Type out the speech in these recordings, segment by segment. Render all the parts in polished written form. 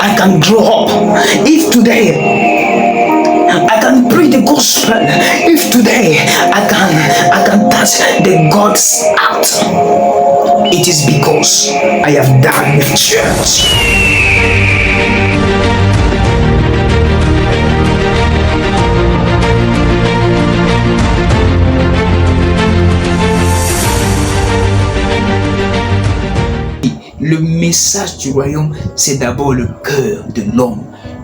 I can grow up, if today I can preach the gospel, if today I can touch the God's heart, it is because I have done with church. Le message du royaume, c'est d'abord le cœur de l'homme.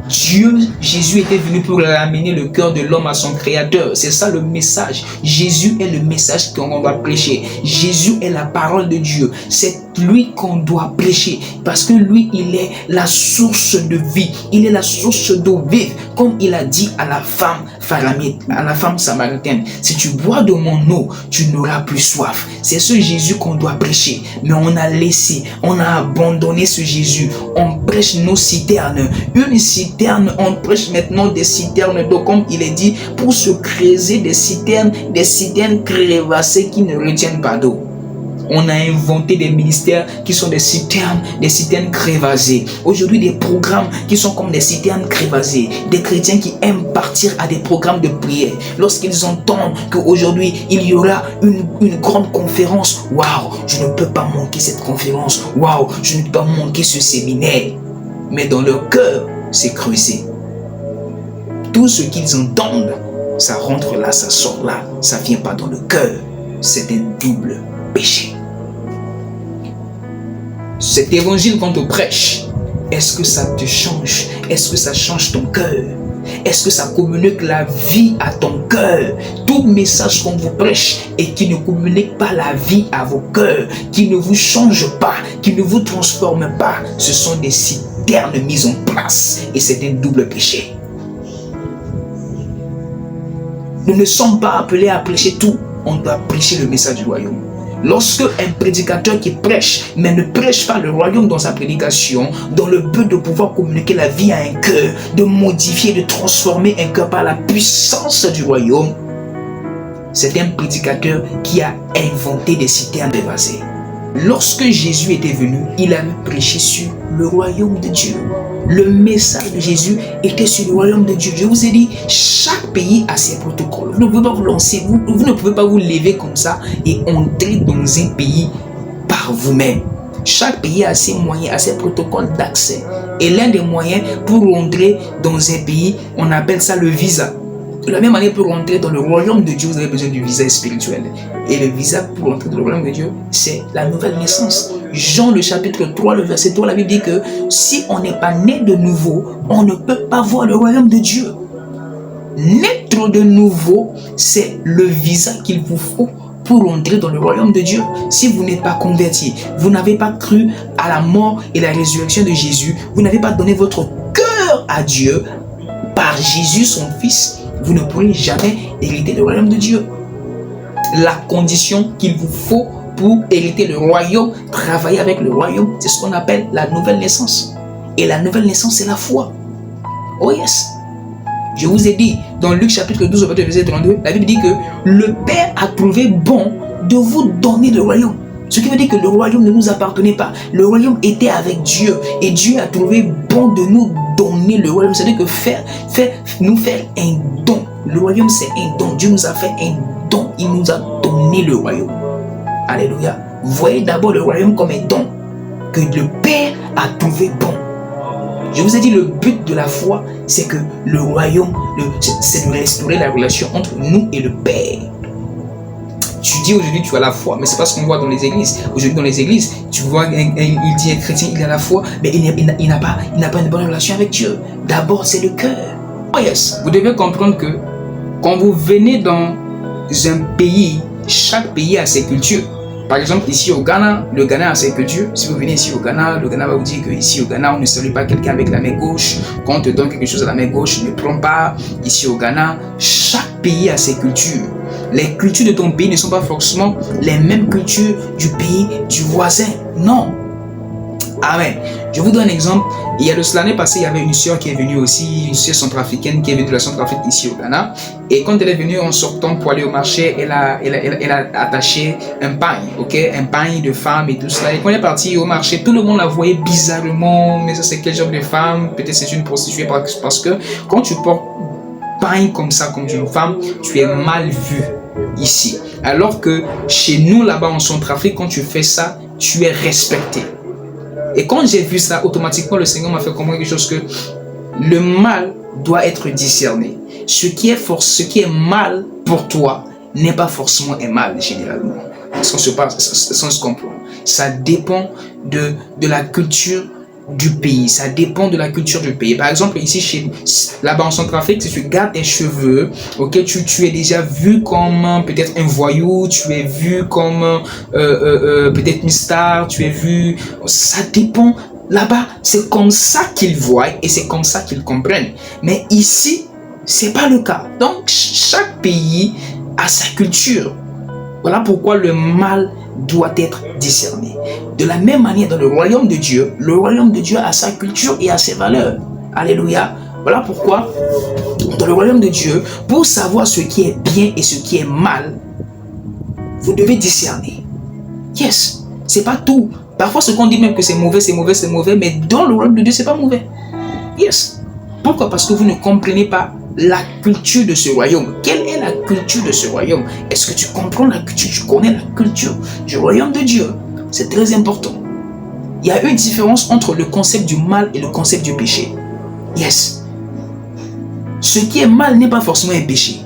Jésus était venu pour ramener le cœur de l'homme à son créateur. C'est ça le message. Jésus est le message qu'on doit prêcher. Jésus est la parole de Dieu. C'est lui qu'on doit prêcher. Parce que lui, il est la source de vie. Il est la source d'eau vive. Comme il a dit à la femme pharamite, à la femme samaritaine, si tu bois de mon eau, tu n'auras plus soif. C'est ce Jésus qu'on doit prêcher. Mais on a laissé, on a abandonné ce Jésus. On prêche nos citernes. Une citerne, on prêche maintenant des citernes d'eau, comme il est dit, pour se creuser des citernes crevassées qui ne retiennent pas d'eau. On a inventé des ministères qui sont des citernes crevassées. Aujourd'hui, des programmes qui sont comme des citernes crevassées. Des chrétiens qui aiment partir à des programmes de prière. Lorsqu'ils entendent qu'aujourd'hui, il y aura une grande conférence, waouh, je ne peux pas manquer cette conférence. Waouh, je ne peux pas manquer ce séminaire. Mais dans leur cœur, c'est creusé. Tout ce qu'ils entendent, ça rentre là, ça sort là. Ça ne vient pas dans le cœur. C'est un double péché. Cet évangile qu'on te prêche, est-ce que ça te change? Est-ce que ça change ton cœur? Est-ce que ça communique la vie à ton cœur? Tout message qu'on vous prêche et qui ne communique pas la vie à vos cœurs, qui ne vous change pas, qui ne vous transforme pas, ce sont des citernes mises en place et c'est un double péché. Nous ne sommes pas appelés à prêcher tout, on doit prêcher le message du royaume. Lorsque un prédicateur qui prêche, mais ne prêche pas le royaume dans sa prédication, dans le but de pouvoir communiquer la vie à un cœur, de modifier, de transformer un cœur par la puissance du royaume, c'est un prédicateur qui a inventé des citernes évasées. Lorsque Jésus était venu, il avait prêché sur le royaume de Dieu. Le message de Jésus était sur le royaume de Dieu. Je vous ai dit, chaque pays a ses protocoles. Vous ne pouvez pas vous lancer, vous ne pouvez pas vous lever comme ça et entrer dans un pays par vous-même. Chaque pays a ses moyens, a ses protocoles d'accès. Et l'un des moyens pour entrer dans un pays, on appelle ça le visa. De la même manière, pour entrer dans le royaume de Dieu, vous avez besoin du visa spirituel. Et le visa pour entrer dans le royaume de Dieu, c'est la nouvelle naissance. Jean le chapitre 3, le verset 3, la Bible dit que si on n'est pas né de nouveau, on ne peut pas voir le royaume de Dieu. Naître de nouveau, c'est le visa qu'il vous faut pour entrer dans le royaume de Dieu. Si vous n'êtes pas converti, vous n'avez pas cru à la mort et la résurrection de Jésus, vous n'avez pas donné votre cœur à Dieu par Jésus son Fils, vous ne pourrez jamais hériter le royaume de Dieu. La condition qu'il vous faut pour hériter le royaume, travailler avec le royaume, c'est ce qu'on appelle la nouvelle naissance. Et la nouvelle naissance, c'est la foi. Oh yes. Je vous ai dit, dans Luc chapitre 12, verset 32, la Bible dit que le Père a trouvé bon de vous donner le royaume. Ce qui veut dire que le royaume ne nous appartenait pas. Le royaume était avec Dieu. Et Dieu a trouvé bon de nous donner le royaume. C'est-à-dire que nous faire un don. Le royaume, c'est un don. Dieu nous a fait un don. Il nous a donné le royaume. Alléluia. Voyez d'abord le royaume comme un don que le Père a trouvé bon. Je vous ai dit, le but de la foi, c'est que le royaume, c'est de restaurer la relation entre nous et le Père. Tu dis aujourd'hui tu as la foi, mais c'est pas ce qu'on voit dans les églises. Aujourd'hui dans les églises, tu vois, il dit un chrétien, il a la foi, mais il n'a pas une bonne relation avec Dieu. D'abord, c'est le cœur. Oh yes, vous devez comprendre que quand vous venez dans un pays, chaque pays a ses cultures. Par exemple, ici au Ghana, le Ghana a ses cultures. Si vous venez ici au Ghana, le Ghana va vous dire qu'ici au Ghana, on ne salue pas quelqu'un avec la main gauche. Quand on te donne quelque chose à la main gauche, ne prends pas. Ici au Ghana, chaque pays a ses cultures. Les cultures de ton pays ne sont pas forcément les mêmes cultures du pays du voisin. Non. Amen. Je vous donne un exemple. Il y a de cela l'année passée, il y avait une sœur qui est venue aussi, une sœur centrafricaine qui est venue de la Centrafrique ici au Ghana. Et quand elle est venue en sortant pour aller au marché, elle a attaché un pain, ok, un pain de femme et tout cela. Et quand elle est partie au marché, tout le monde la voyait bizarrement. Mais ça, c'est quel genre de femme? Peut-être c'est une prostituée parce que quand tu portes pain comme ça, comme une femme, tu es mal vu ici. Alors que chez nous, là-bas en Centrafrique, quand tu fais ça, tu es respecté. Et quand j'ai vu ça, automatiquement, le Seigneur m'a fait comprendre quelque chose, que le mal doit être discerné. Ce qui est mal pour toi n'est pas forcément un mal, généralement. Est-ce qu'on se comprend? Ça dépend de la culture du pays. Ça dépend de la culture du pays. Par exemple, ici, là-bas en Centrafrique, si tu gardes tes cheveux, ok, tu es déjà vu comme peut-être un voyou, tu es vu comme peut-être une star, tu es vu... Ça dépend. Là-bas, c'est comme ça qu'ils voient et c'est comme ça qu'ils comprennent. Mais ici, c'est pas le cas. Donc, chaque pays a sa culture. Voilà pourquoi le mal doit être discerné. De la même manière, dans le royaume de Dieu a sa culture et a ses valeurs. Alléluia. Voilà pourquoi, dans le royaume de Dieu, pour savoir ce qui est bien et ce qui est mal, vous devez discerner. Yes, c'est pas tout. Parfois, ce qu'on dit même que c'est mauvais, mais dans le royaume de Dieu, c'est pas mauvais. Yes. Pourquoi? Parce que vous ne comprenez pas la culture de ce royaume. Quelle est la culture de ce royaume? Est-ce que tu comprends la culture? Tu connais la culture du royaume de Dieu? C'est très important. Il y a une différence entre le concept du mal et le concept du péché. Yes. Ce qui est mal n'est pas forcément un péché.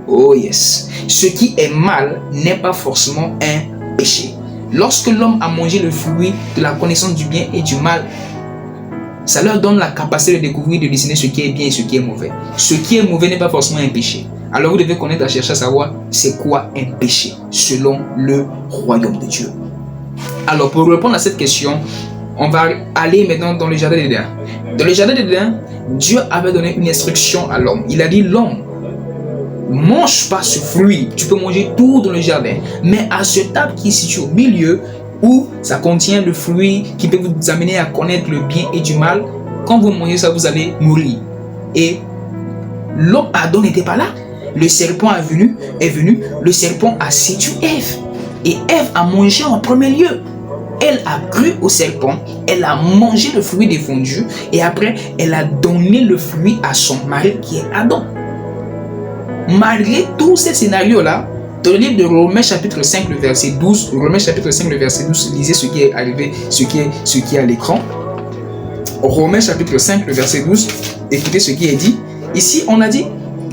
Oh yes. Ce qui est mal n'est pas forcément un péché. Lorsque l'homme a mangé le fruit de la connaissance du bien et du mal, ça leur donne la capacité de découvrir, de discerner ce qui est bien et ce qui est mauvais. Ce qui est mauvais n'est pas forcément un péché. Alors vous devez connaître, à chercher à savoir c'est quoi un péché selon le royaume de Dieu. Alors pour répondre à cette question, on va aller maintenant dans le jardin d'Éden. Dans le jardin d'Éden, Dieu avait donné une instruction à l'homme. Il a dit: l'homme, mange pas ce fruit. Tu peux manger tout dans le jardin, mais à cet arbre qui est situé au milieu, où ça contient le fruit qui peut vous amener à connaître le bien et du mal, quand vous mangez ça, vous allez mourir. Et l'homme Adam n'était pas là. Le serpent est venu, le serpent a séduit Ève. Et Ève a mangé en premier lieu. Elle a cru au serpent, elle a mangé le fruit défendu, et après, elle a donné le fruit à son mari qui est Adam. Malgré tous ces scénarios-là, dans le livre de Romains chapitre 5, le verset 12, Romains chapitre 5, le verset 12, lisez ce qui est arrivé, ce qui est à l'écran. Romains chapitre 5, le verset 12, écoutez ce qui est dit. Ici, on a dit: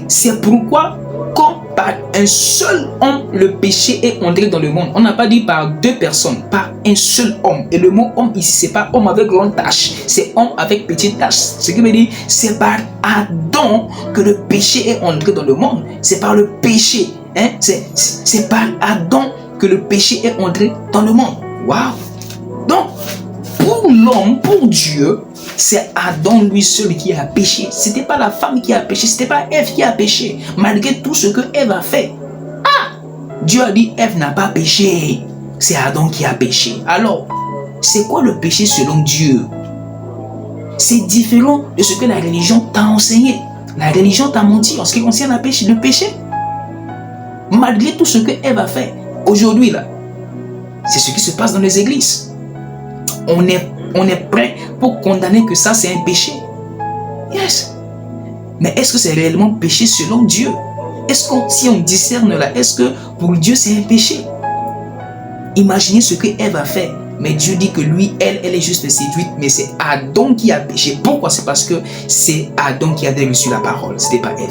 c'est pourquoi, quand par un seul homme le péché est entré dans le monde, on n'a pas dit par deux personnes, par un seul homme. Et le mot homme ici, c'est pas homme avec grande tache, c'est homme avec petite tache. Ce qui veut dire, c'est par Adam que le péché est entré dans le monde. C'est par le péché. Hein? C'est par Adam que le péché est entré dans le monde. Waouh! Donc, pour l'homme, pour Dieu, c'est Adam lui seul qui a péché. C'était pas la femme qui a péché, c'était pas Ève qui a péché. Malgré tout ce que Ève a fait. Dieu a dit: Ève n'a pas péché. C'est Adam qui a péché. Alors, c'est quoi le péché selon Dieu? C'est différent de ce que la religion t'a enseigné. La religion t'a menti en ce qui concerne le péché. Malgré tout ce que Ève a fait, aujourd'hui là, c'est ce qui se passe dans les églises. On est prêt pour condamner que ça c'est un péché. Yes. Mais est-ce que c'est réellement péché selon Dieu? Si on discerne là, est-ce que pour Dieu c'est un péché? Imaginez ce que Ève a fait. Mais Dieu dit que lui, elle est juste séduite, mais c'est Adam qui a péché. Pourquoi? C'est parce que c'est Adam qui avait reçu la parole, ce n'était pas Ève.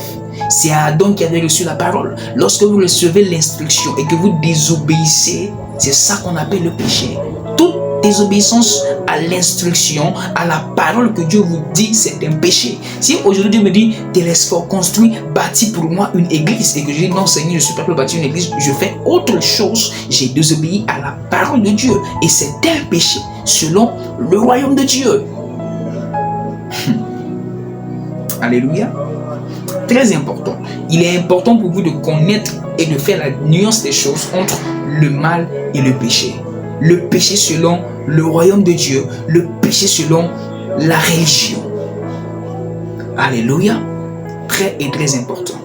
C'est Adam qui avait reçu la parole. Lorsque vous recevez l'instruction et que vous désobéissez, c'est ça qu'on appelle le péché. Toute désobéissance à l'instruction, à la parole que Dieu vous dit, c'est un péché. Si aujourd'hui Dieu me dit: Télésphore, construis, bâtis pour moi une église, et que je dis: non Seigneur, je ne suis pas pour bâtir une église, je fais autre chose, j'ai désobéi à la parole de Dieu, et c'est un péché selon le royaume de Dieu. Alléluia. Très important. Il est important pour vous de connaître et de faire la nuance des choses entre le mal et le péché. Le péché selon le royaume de Dieu, le péché selon la religion. Alléluia. Très et très important.